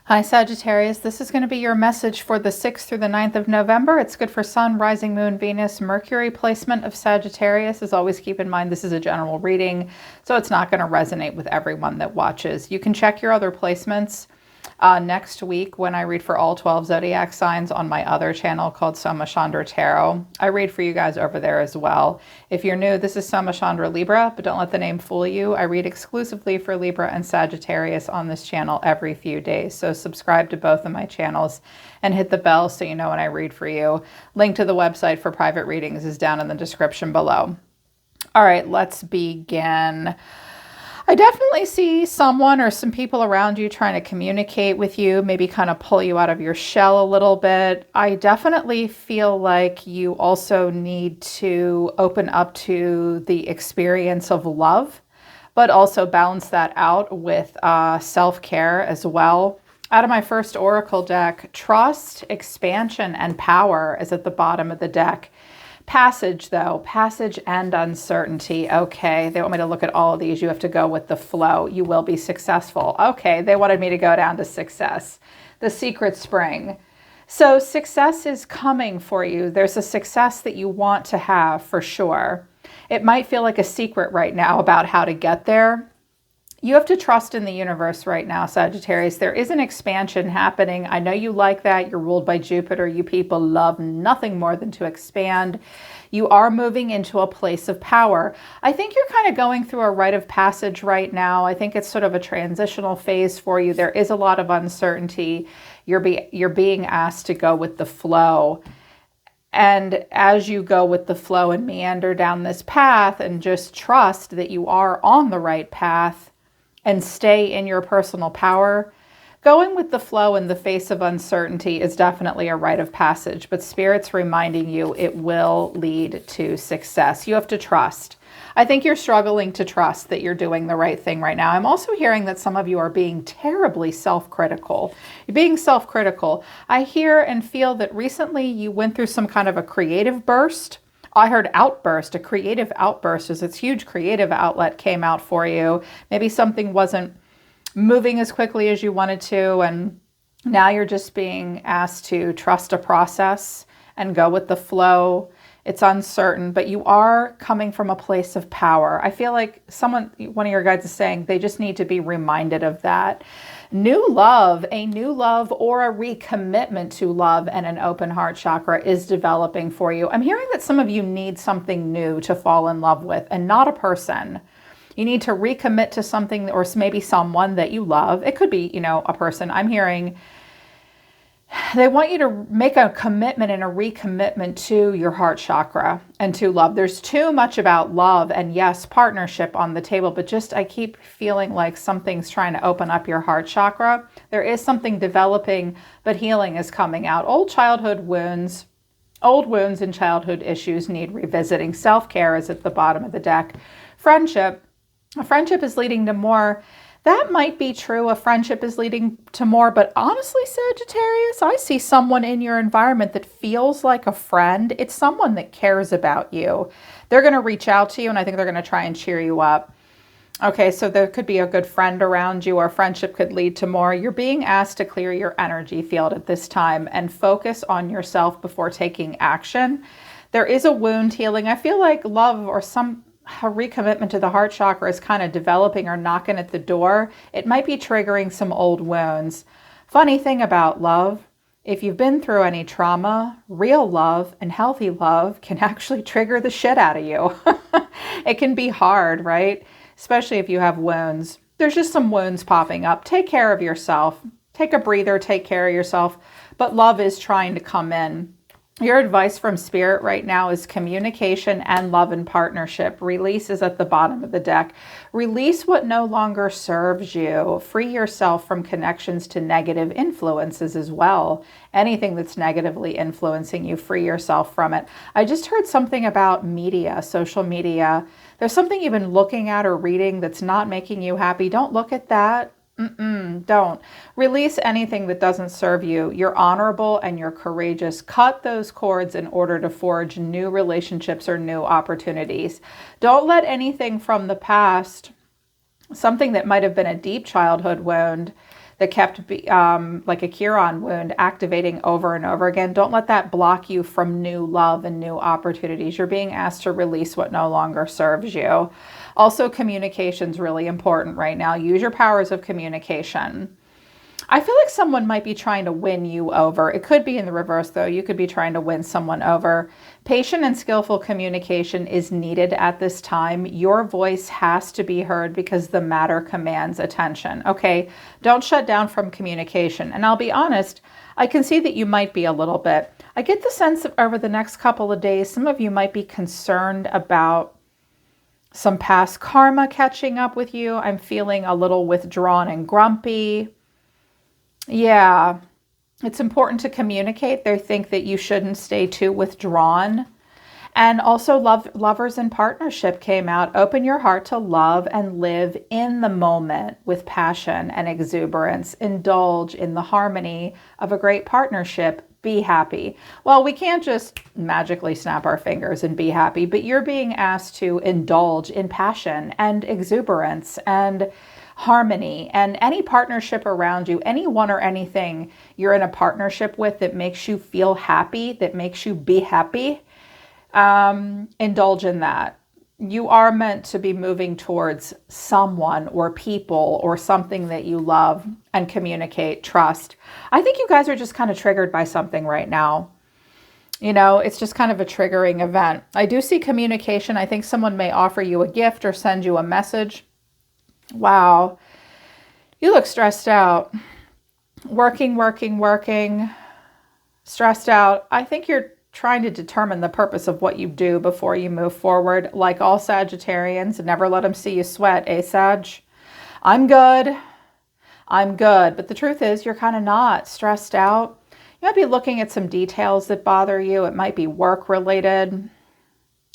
Hi Sagittarius, this is going to be your message for the 6th through the 9th of November. It's good for Sun, Rising, Moon, Venus, Mercury placement of Sagittarius. As always, keep in mind this is a general reading, so it's not going to resonate with everyone that watches. You can check your other placements next week when I read for all 12 Zodiac signs on my other channel called Soma Chandra Tarot. I read for you guys over there as well. If you're new, this is Soma Chandra Libra, but don't let the name fool you. I read exclusively for Libra and Sagittarius on this channel every few days. So subscribe to both of my channels and hit the bell so you know when I read for you. Link to the website for private readings is down in the description below. All right, let's begin. I definitely see someone or some people around you trying to communicate with you, maybe kind of pull you out of your shell a little bit. I definitely feel like you also need to open up to the experience of love, but also balance that out with self-care as well. Out of my first oracle deck, trust, expansion, and power is at the bottom of the deck. Passage, though, passage and uncertainty. Okay, they want me to look at all of these. You have to go with the flow. You will be successful. Okay, they wanted me to go down to success. The secret spring. So success is coming for you. There's a success that you want to have for sure. It might feel like a secret right now about how to get there. You have to trust in the universe right now, Sagittarius. There is an expansion happening. I know you like that. You're ruled by Jupiter. You people love nothing more than to expand. You are moving into a place of power. I think you're kind of going through a rite of passage right now. I think it's sort of a transitional phase for you. There is a lot of uncertainty. You're being asked to go with the flow. And as you go with the flow and meander down this path and just trust that you are on the right path, and stay in your personal power, going with the flow in the face of uncertainty is definitely a rite of passage, but Spirit's reminding you it will lead to success. You have to trust. I think you're struggling to trust that you're doing the right thing right now. I'm also hearing that some of you are being terribly self-critical. You're being self-critical. I hear and feel that recently you went through some kind of a creative burst. I heard outburst, a creative outburst as this huge creative outlet came out for you. Maybe something wasn't moving as quickly as you wanted to, and now you're just being asked to trust a process and go with the flow. It's uncertain, but you are coming from a place of power. I feel like one of your guides is saying they just need to be reminded of that. New love, a new love or a recommitment to love and an open heart chakra is developing for you. I'm hearing that some of you need something new to fall in love with and not a person. You need to recommit to something or maybe someone that you love. It could be, a person. I'm hearing they want you to make a commitment and a recommitment to your heart chakra and to love. There's too much about love and yes, partnership on the table, but I keep feeling like something's trying to open up your heart chakra. There is something developing, but healing is coming out. Old wounds and childhood issues need revisiting. Self-care is at the bottom of the deck. Friendship is leading to more. That might be true. A friendship is leading to more, but honestly, Sagittarius, I see someone in your environment that feels like a friend. It's someone that cares about you. They're going to reach out to you, and I think they're going to try and cheer you up. Okay, so there could be a good friend around you, or friendship could lead to more. You're being asked to clear your energy field at this time and focus on yourself before taking action. There is a wound healing. I feel like love or a recommitment to the heart chakra is kind of developing or knocking at the door. It might be triggering some old wounds. Funny thing about love, if you've been through any trauma, real love and healthy love can actually trigger the shit out of you. It can be hard, right? Especially if you have wounds. There's just some wounds popping up. Take care of yourself. Take a breather, take care of yourself. But love is trying to come in. Your advice from Spirit right now is communication and love and partnership. Release is at the bottom of the deck. Release what no longer serves you. Free yourself from connections to negative influences as well. Anything that's negatively influencing you, free yourself from it. I just heard something about media, social media. There's something you've been looking at or reading that's not making you happy. Don't look at that. Don't. Release anything that doesn't serve you. You're honorable and you're courageous. Cut those cords in order to forge new relationships or new opportunities. Don't let anything from the past, something that might have been a deep childhood wound, that kept like a Chiron wound activating over and over again. Don't let that block you from new love and new opportunities. You're being asked to release what no longer serves you. Also, communication is really important right now. Use your powers of communication. I feel like someone might be trying to win you over. It could be in the reverse, though. You could be trying to win someone over. Patient and skillful communication is needed at this time. Your voice has to be heard because the matter commands attention. Okay, don't shut down from communication. And I'll be honest, I can see that you might be a little bit. I get the sense that over the next couple of days, some of you might be concerned about some past karma catching up with you. I'm feeling a little withdrawn and grumpy. Yeah, it's important to communicate. They think that you shouldn't stay too withdrawn. And also lovers in partnership came out. Open your heart to love and live in the moment with passion and exuberance. Indulge in the harmony of a great partnership. Be happy. Well, we can't just magically snap our fingers and be happy, but you're being asked to indulge in passion and exuberance and harmony, and any partnership around you, anyone or anything you're in a partnership with that makes you feel happy, that makes you be happy, indulge in that. You are meant to be moving towards someone or people or something that you love and communicate, trust. I think you guys are just kind of triggered by something right now. You know, it's just kind of a triggering event. I do see communication. I think someone may offer you a gift or send you a message. Wow, you look stressed out. Working, stressed out. I think you're trying to determine the purpose of what you do before you move forward. Like all Sagittarians, never let them see you sweat, Sag? I'm good. But the truth is you're kind of not stressed out. You might be looking at some details that bother you. It might be work related.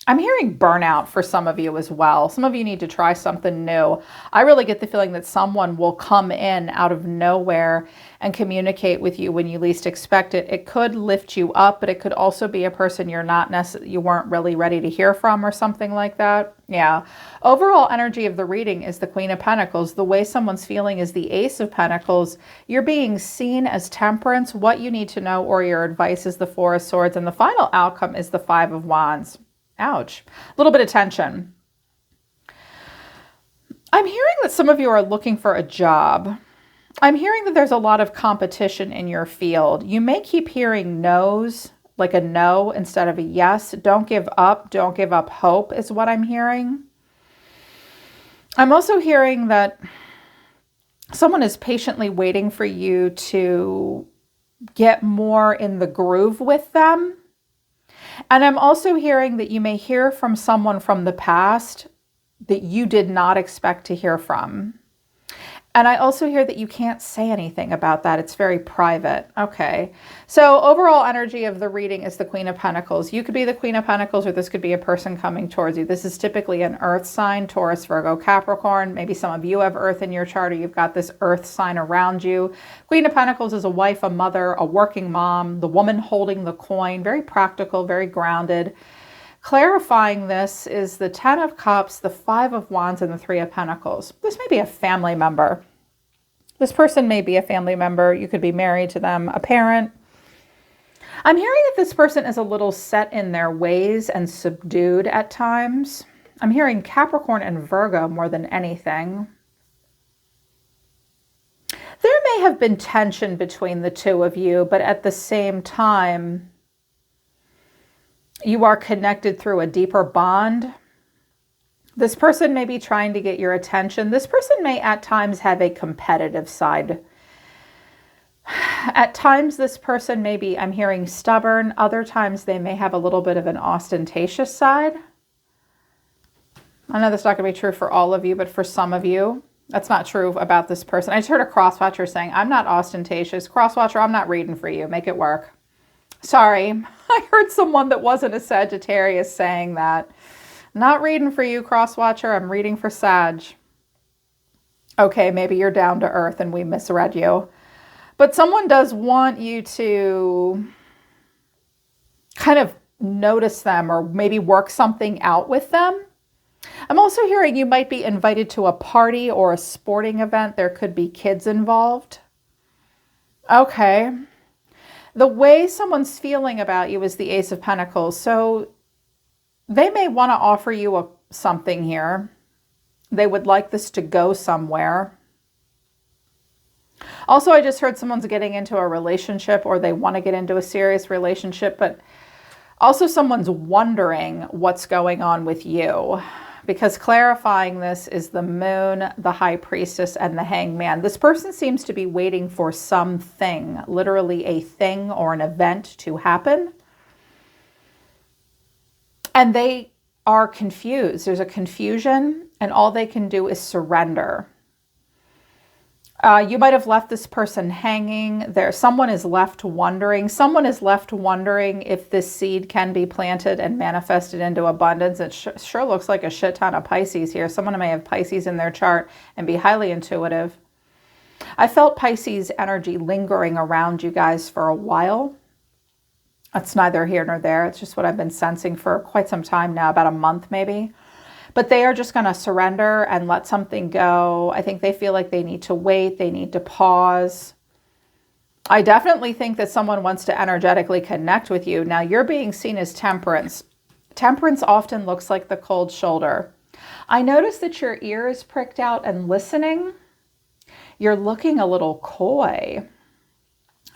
I'm hearing burnout for some of you as well. Some of you need to try something new. I really get the feeling that someone will come in out of nowhere and communicate with you when you least expect it. It could lift you up, but it could also be a person you weren't really ready to hear from or something like that. Yeah. Overall energy of the reading is the Queen of Pentacles. The way someone's feeling is the Ace of Pentacles. You're being seen as Temperance. What you need to know or your advice is the Four of Swords. And the final outcome is the Five of Wands. Ouch. A little bit of tension. I'm hearing that some of you are looking for a job. I'm hearing that there's a lot of competition in your field. You may keep hearing no's, like a no instead of a yes. Don't give up. Don't give up hope is what I'm hearing. I'm also hearing that someone is patiently waiting for you to get more in the groove with them. And I'm also hearing that you may hear from someone from the past that you did not expect to hear from. And I also hear that you can't say anything about that. It's very private. Okay. So overall energy of the reading is the Queen of Pentacles. You could be the Queen of Pentacles, or this could be a person coming towards you. This is typically an earth sign, Taurus, Virgo, Capricorn. Maybe some of you have earth in your chart, or you've got this earth sign around you. Queen of Pentacles is a wife, a mother, a working mom, the woman holding the coin, very practical, very grounded. Clarifying this is the Ten of Cups, the Five of Wands, and the Three of Pentacles. This may be a family member. This person may be a family member. You could be married to them, a parent. I'm hearing that this person is a little set in their ways and subdued at times. I'm hearing Capricorn and Virgo more than anything. There may have been tension between the two of you, but at the same time, you are connected through a deeper bond. This person may be trying to get your attention. This person may at times have a competitive side. At times, this person may be, I'm hearing, stubborn. Other times, they may have a little bit of an ostentatious side. I know that's not going to be true for all of you, but for some of you, that's not true about this person. I just heard a crosswatcher saying, I'm not ostentatious. Crosswatcher, I'm not reading for you. Make it work. Sorry. I heard someone that wasn't a Sagittarius saying that. Not reading for you, Crosswatcher. I'm reading for Sag. Okay, maybe you're down to earth and we misread you. But someone does want you to kind of notice them or maybe work something out with them. I'm also hearing you might be invited to a party or a sporting event. There could be kids involved. Okay. The way someone's feeling about you is the Ace of Pentacles. So they may want to offer you something here. They would like this to go somewhere. Also, I just heard someone's getting into a relationship, or they want to get into a serious relationship, but also someone's wondering what's going on with you, because clarifying this is the Moon, the High Priestess, and the Hangman. This person seems to be waiting for something, literally a thing or an event to happen. And they are confused. There's a confusion, and all they can do is surrender. You might have left this person hanging there. Someone is left wondering. Someone is left wondering if this seed can be planted and manifested into abundance. It sure looks like a shit ton of Pisces here. Someone may have Pisces in their chart and be highly intuitive. I felt Pisces energy lingering around you guys for a while. That's neither here nor there. It's just what I've been sensing for quite some time now, about a month maybe. But they are just going to surrender and let something go. I think they feel like they need to wait. They need to pause. I definitely think that someone wants to energetically connect with you. Now, you're being seen as Temperance. Temperance often looks like the cold shoulder. I notice that your ear is pricked out and listening. You're looking a little coy.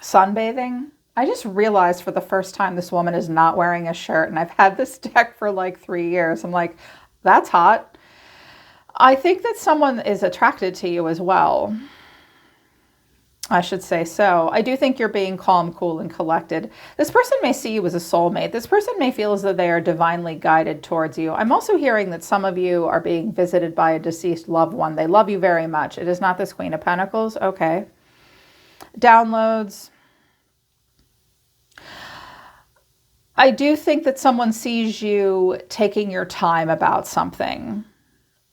Sunbathing. I just realized for the first time this woman is not wearing a shirt, and I've had this deck for like 3 years. I'm like, that's hot. I think that someone is attracted to you as well. I should say so. I do think you're being calm, cool, and collected. This person may see you as a soulmate. This person may feel as though they are divinely guided towards you. I'm also hearing that some of you are being visited by a deceased loved one. They love you very much. It is not this Queen of Pentacles. Okay. Downloads. I do think that someone sees you taking your time about something.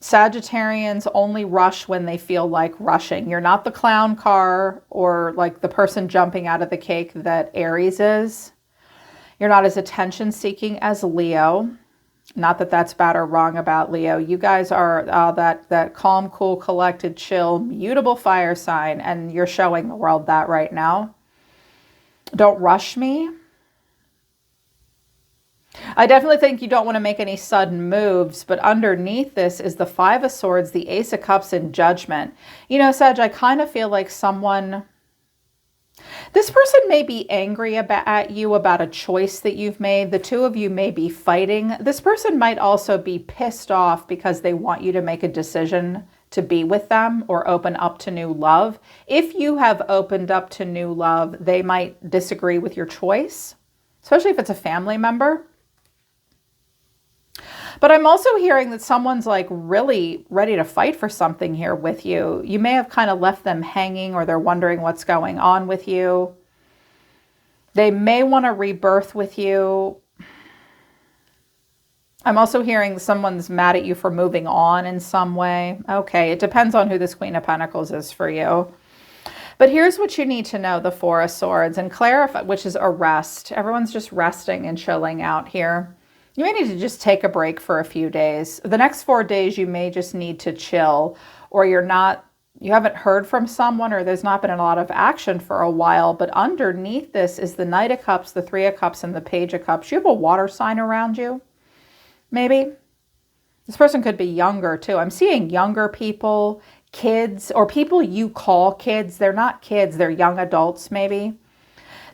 Sagittarians only rush when they feel like rushing. You're not the clown car or like the person jumping out of the cake that Aries is. You're not as attention-seeking as Leo. Not that that's bad or wrong about Leo. You guys are that calm, cool, collected, chill, mutable fire sign, and you're showing the world that right now. Don't rush me. I definitely think you don't want to make any sudden moves, but underneath this is the Five of Swords, the Ace of Cups, and Judgment. You know, Sag, I kind of feel like this person may be angry at you about a choice that you've made. The two of you may be fighting. This person might also be pissed off because they want you to make a decision to be with them or open up to new love. If you have opened up to new love, they might disagree with your choice, especially if it's a family member. But I'm also hearing that someone's like really ready to fight for something here with you. You may have kind of left them hanging, or they're wondering what's going on with you. They may want to rebirth with you. I'm also hearing someone's mad at you for moving on in some way. Okay, it depends on who this Queen of Pentacles is for you. But here's what you need to know, the Four of Swords, and clarify, which is a rest. Everyone's just resting and chilling out here. You may need to just take a break for a few days. The next 4 days, you may just need to chill, or you haven't heard from someone, or there's not been a lot of action for a while. But underneath this is the Knight of Cups, the Three of Cups, and the Page of Cups. You have a water sign around you, maybe. This person could be younger too. I'm seeing younger people, kids, or people you call kids. They're not kids, they're young adults maybe.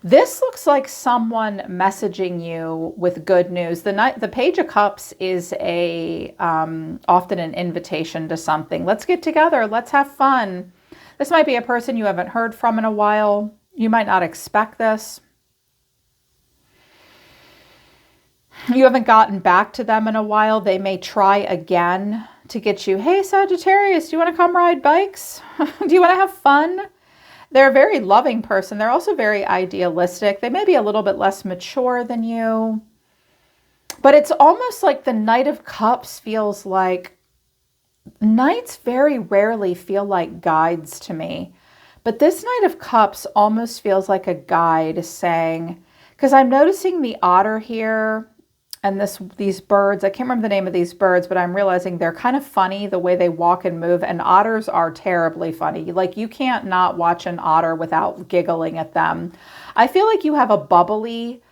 This looks like someone messaging you with good news. The Page of Cups is often an invitation to something. Let's get together. Let's have fun. This might be a person you haven't heard from in a while. You might not expect this. You haven't gotten back to them in a while. They may try again to get you, hey, Sagittarius, do you want to come ride bikes? Do you want to have fun? They're a very loving person. They're also very idealistic. They may be a little bit less mature than you. But it's almost like the Knight of Cups feels like... Knights very rarely feel like guides to me. But this Knight of Cups almost feels like a guide saying... Because I'm noticing the otter here. And these birds, I can't remember the name of these birds, but I'm realizing they're kind of funny the way they walk and move. And otters are terribly funny. Like, you can't not watch an otter without giggling at them. I feel like you have a bubbly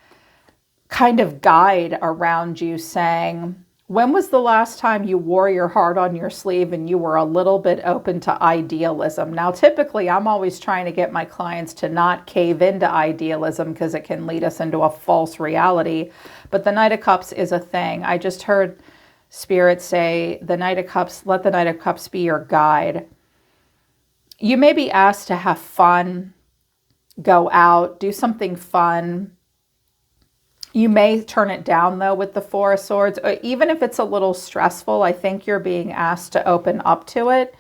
kind of guide around you saying, when was the last time you wore your heart on your sleeve and you were a little bit open to idealism? Now, typically, I'm always trying to get my clients to not cave into idealism because it can lead us into a false reality. But the Knight of Cups is a thing. I just heard Spirit say, the Knight of Cups, let the Knight of Cups be your guide. You may be asked to have fun, go out, do something fun. You may turn it down, though, with the Four of Swords. Even if it's a little stressful, I think you're being asked to open up to it.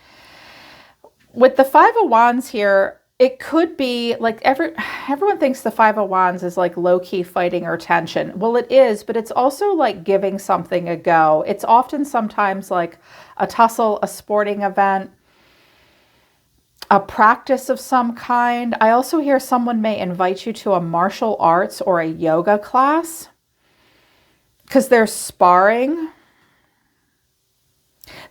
With the Five of Wands here, it could be like everyone thinks the Five of Wands is like low-key fighting or tension. Well, it is, but it's also like giving something a go. It's often sometimes like a tussle, a sporting event, a practice of some kind. I also hear someone may invite you to a martial arts or a yoga class because they're sparring.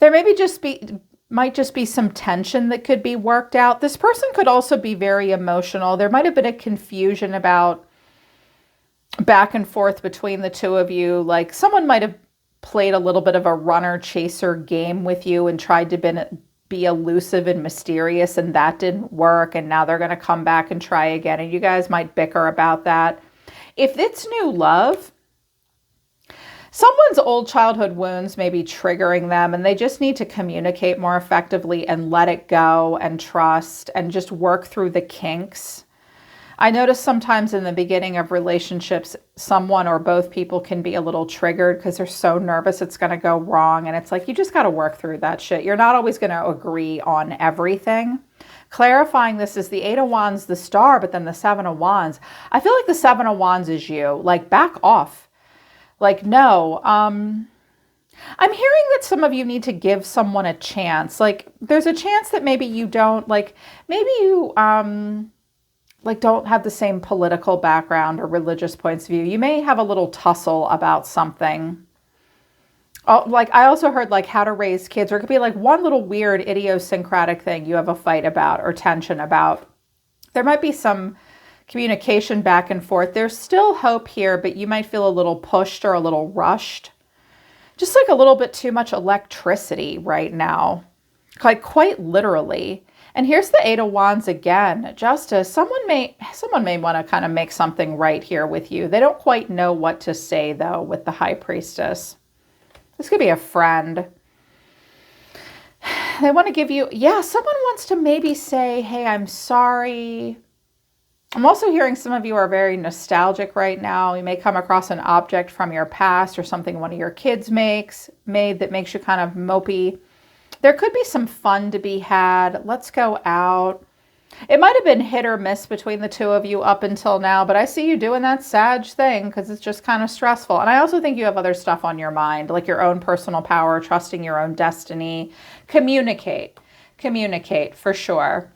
There might just be some tension that could be worked out. This person could also be very emotional. There might have been a confusion about back and forth between the two of you. Like, someone might have played a little bit of a runner chaser game with you and tried to be elusive and mysterious, and that didn't work, and now they're going to come back and try again, and you guys might bicker about that. If it's new love, someone's old childhood wounds may be triggering them, and they just need to communicate more effectively and let it go and trust and just work through the kinks. I notice sometimes in the beginning of relationships, someone or both people can be a little triggered because they're so nervous it's going to go wrong. And it's like, you just got to work through that shit. You're not always going to agree on everything. Clarifying this is the Eight of Wands, the Star, but then the Seven of Wands. I feel like the Seven of Wands is you. Like, back off. Like, no. I'm hearing that some of you need to give someone a chance. Like, there's a chance that maybe you don't, like, maybe you, like, don't have the same political background or religious points of view. You may have a little tussle about something. Oh, like, I also heard like how to raise kids, or it could be like one little weird idiosyncratic thing you have a fight about or tension about. There might be some communication back and forth. There's still hope here, but you might feel a little pushed or a little rushed. Just like a little bit too much electricity right now, like quite literally. And here's the Eight of Wands again. Justice. Someone may want to kind of make something right here with you. They don't quite know what to say, though, with the High Priestess. This could be a friend. They want to give you, someone wants to maybe say, hey, I'm sorry. I'm also hearing some of you are very nostalgic right now. You may come across an object from your past or something one of your kids made that makes you kind of mopey. There could be some fun to be had. Let's go out. It might have been hit or miss between the two of you up until now, but I see you doing that Sag thing because it's just kind of stressful. And I also think you have other stuff on your mind, like your own personal power, trusting your own destiny. Communicate for sure.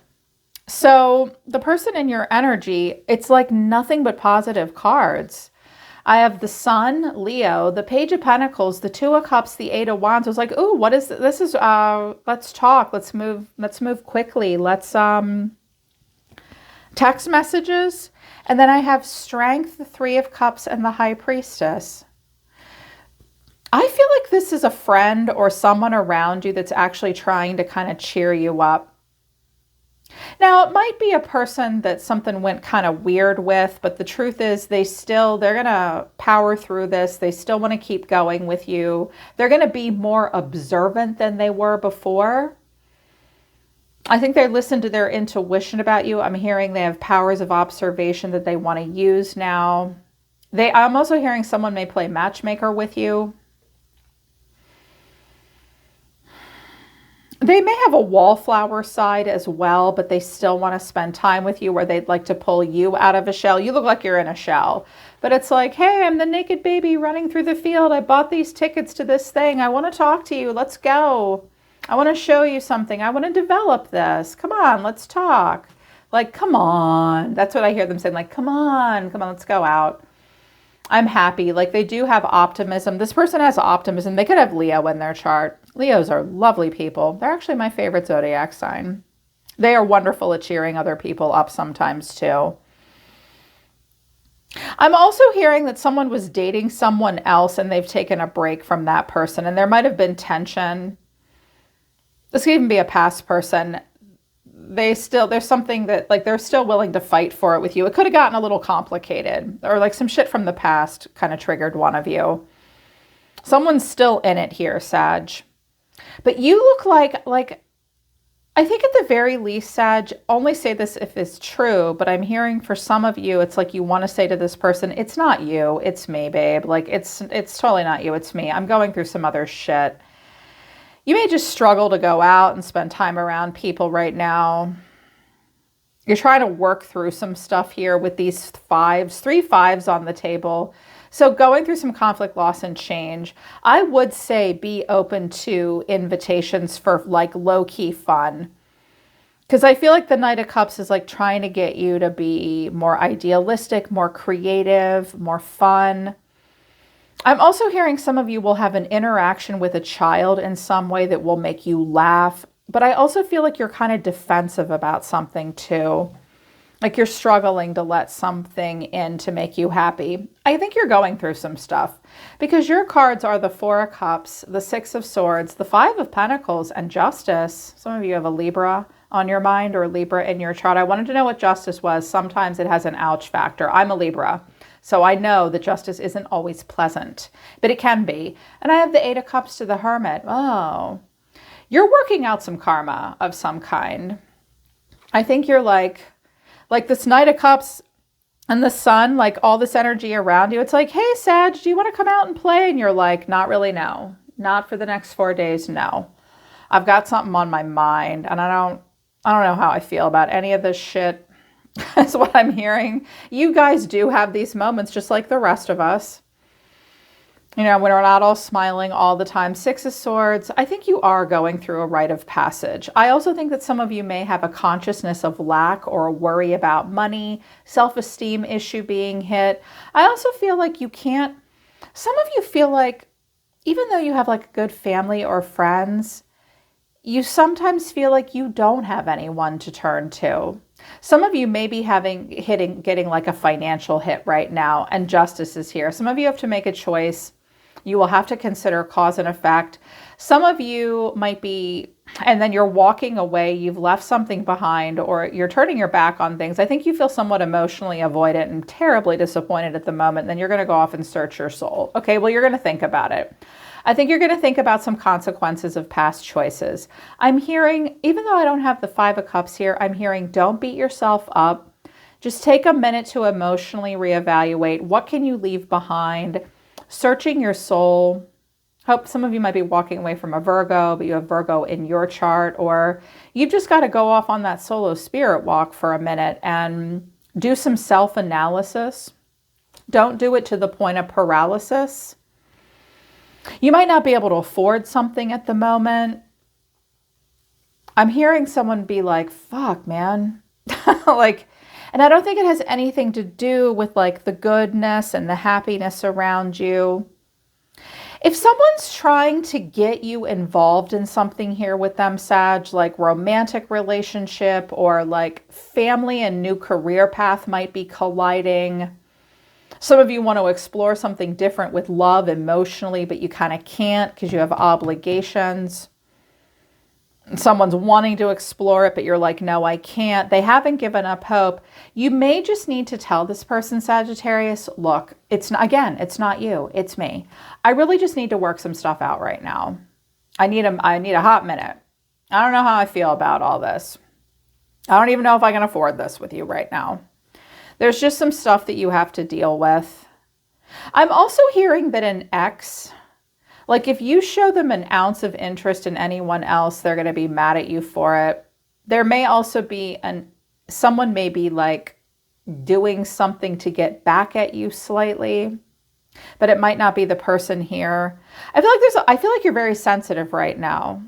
So the person in your energy, it's like nothing but positive cards. I have the Sun, Leo, the Page of Pentacles, the Two of Cups, the Eight of Wands. I was like, ooh, what is this? This is, let's talk. Let's move quickly. Let's, text messages. And then I have Strength, the Three of Cups, and the High Priestess. I feel like this is a friend or someone around you that's actually trying to kind of cheer you up. Now, it might be a person that something went kind of weird with, but the truth is they're going to power through this. They still want to keep going with you. They're going to be more observant than they were before. I think they listen to their intuition about you. I'm hearing they have powers of observation that they want to use now. I'm also hearing someone may play matchmaker with you. They may have a wallflower side as well, but they still want to spend time with you, where they'd like to pull you out of a shell. You look like you're in a shell, but it's like, hey, I'm the naked baby running through the field. I bought these tickets to this thing. I want to talk to you. Let's go. I want to show you something. I want to develop this. Come on, let's talk. Like, come on. That's what I hear them saying. Like, come on, let's go out. I'm happy. Like they do have optimism. This person has optimism. They could have Leo in their chart. Leos are lovely people. They're actually my favorite zodiac sign. They are wonderful at cheering other people up sometimes too. I'm also hearing that someone was dating someone else and they've taken a break from that person, and there might have been tension. This could even be a past person. There's something that like they're still willing to fight for it with you. It could have gotten a little complicated, or like some shit from the past kind of triggered one of you. Someone's still in it here, Sag. But you look like I think at the very least, Sag, only say this if it's true, but I'm hearing for some of you, it's like you want to say to this person, it's not you, it's me, babe. Like it's totally not you, it's me. I'm going through some other shit. You may just struggle to go out and spend time around people right now. You're trying to work through some stuff here with these three fives on the table. So going through some conflict, loss, and change. I would say be open to invitations for like low-key fun. Because I feel like the Knight of Cups is like trying to get you to be more idealistic, more creative, more fun. I'm also hearing some of you will have an interaction with a child in some way that will make you laugh. But I also feel like you're kind of defensive about something too. Like you're struggling to let something in to make you happy. I think you're going through some stuff because your cards are the Four of Cups, the Six of Swords, the Five of Pentacles, and Justice. Some of you have a Libra on your mind or Libra in your chart. I wanted to know what Justice was. Sometimes it has an ouch factor. I'm a Libra, so I know that justice isn't always pleasant, but it can be. And I have the Eight of Cups to the Hermit. Oh, you're working out some karma of some kind. I think you're like this Knight of Cups and the Sun, like all this energy around you. It's like, hey, Sag, do you want to come out and play? And you're like, not really, no. Not for the next 4 days, no. I've got something on my mind, and I don't know how I feel about any of this shit. That's what I'm hearing. You guys do have these moments just like the rest of us. You know, when we're not all smiling all the time. Six of Swords, I think you are going through a rite of passage. I also think that some of you may have a consciousness of lack or a worry about money, self-esteem issue being hit. I also feel like some of you feel like, even though you have like a good family or friends, you sometimes feel like you don't have anyone to turn to. Some of you may be getting like a financial hit right now, and Justice is here. Some of you have to make a choice. You will have to consider cause and effect. Some of you might be, and then you're walking away, you've left something behind, or you're turning your back on things. I think you feel somewhat emotionally avoidant and terribly disappointed at the moment. Then you're going to go off and search your soul. Okay, well, you're going to think about it. I think you're going to think about some consequences of past choices. I'm hearing, even though I don't have the Five of Cups here, I'm hearing don't beat yourself up. Just take a minute to emotionally reevaluate. What can you leave behind? Searching your soul. Hope some of you might be walking away from a Virgo, but you have Virgo in your chart, or you've just got to go off on that solo spirit walk for a minute and do some self-analysis. Don't do it to the point of paralysis. You might not be able to afford something at the moment. I'm hearing someone be like, fuck, man. And I don't think it has anything to do with like the goodness and the happiness around you. If someone's trying to get you involved in something here with them, Sag, like romantic relationship or like family and new career path might be colliding. Some of you want to explore something different with love emotionally, but you kind of can't because you have obligations. Someone's wanting to explore it, but you're like, no, I can't. They haven't given up hope. You may just need to tell this person, Sagittarius, look, it's not you, it's me. I really just need to work some stuff out right now. I need a hot minute. I don't know how I feel about all this. I don't even know if I can afford this with you right now. There's just some stuff that you have to deal with. I'm also hearing that an ex, like if you show them an ounce of interest in anyone else, they're going to be mad at you for it. There may also be someone may be like doing something to get back at you slightly, but it might not be the person here. I feel like you're very sensitive right now.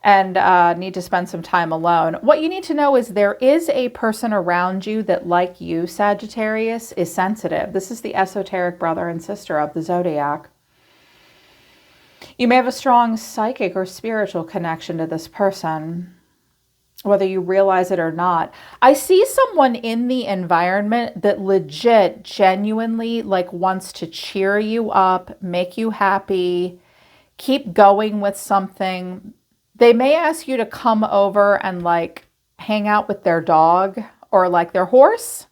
and need to spend some time alone. What you need to know is there is a person around you that, like you, Sagittarius, is sensitive. This is the esoteric brother and sister of the zodiac. You may have a strong psychic or spiritual connection to this person, whether you realize it or not. I see someone in the environment that legit, genuinely like wants to cheer you up, make you happy, keep going with something. They may ask you to come over and like hang out with their dog or like their horse,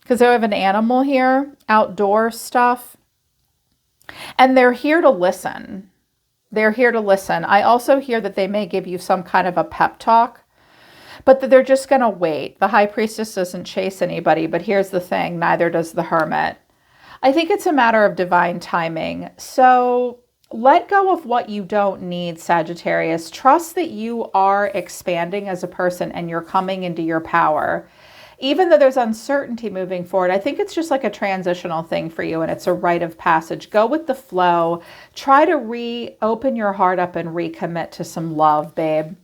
because they have an animal here, outdoor stuff. And they're here to listen. They're here to listen. I also hear that they may give you some kind of a pep talk, but that they're just going to wait. The High Priestess doesn't chase anybody, but here's the thing, neither does the Hermit. I think it's a matter of divine timing. So let go of what you don't need, Sagittarius. Trust that you are expanding as a person and you're coming into your power. Even though there's uncertainty moving forward, I think it's just like a transitional thing for you and it's a rite of passage. Go with the flow. Try to reopen your heart up and recommit to some love, babe.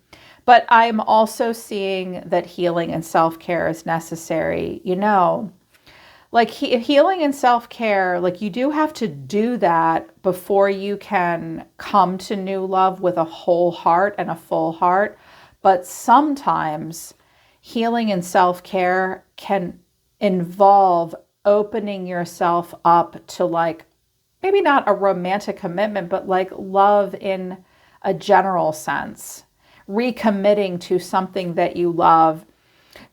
But I'm also seeing that healing and self-care is necessary. You know, like healing and self-care, like you do have to do that before you can come to new love with a whole heart and a full heart. But sometimes healing and self-care can involve opening yourself up to like, maybe not a romantic commitment, but like love in a general sense, recommitting to something that you love.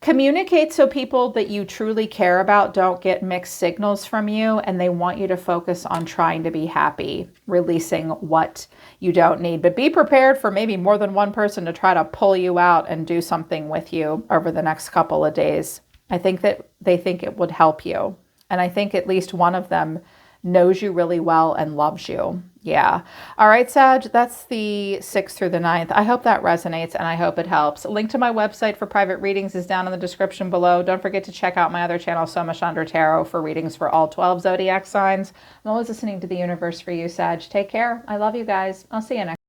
Communicate so people that you truly care about don't get mixed signals from you and they want you to focus on trying to be happy, releasing what you don't need. But be prepared for maybe more than one person to try to pull you out and do something with you over the next couple of days. I think that they think it would help you. And I think at least one of them knows you really well and loves you. Yeah. All right, Sag, that's the 6th through the 9th. I hope that resonates and I hope it helps. A link to my website for private readings is down in the description below. Don't forget to check out my other channel, Soma Chandra Tarot, for readings for all 12 zodiac signs. I'm always listening to the universe for you, Sag. Take care. I love you guys. I'll see you next time.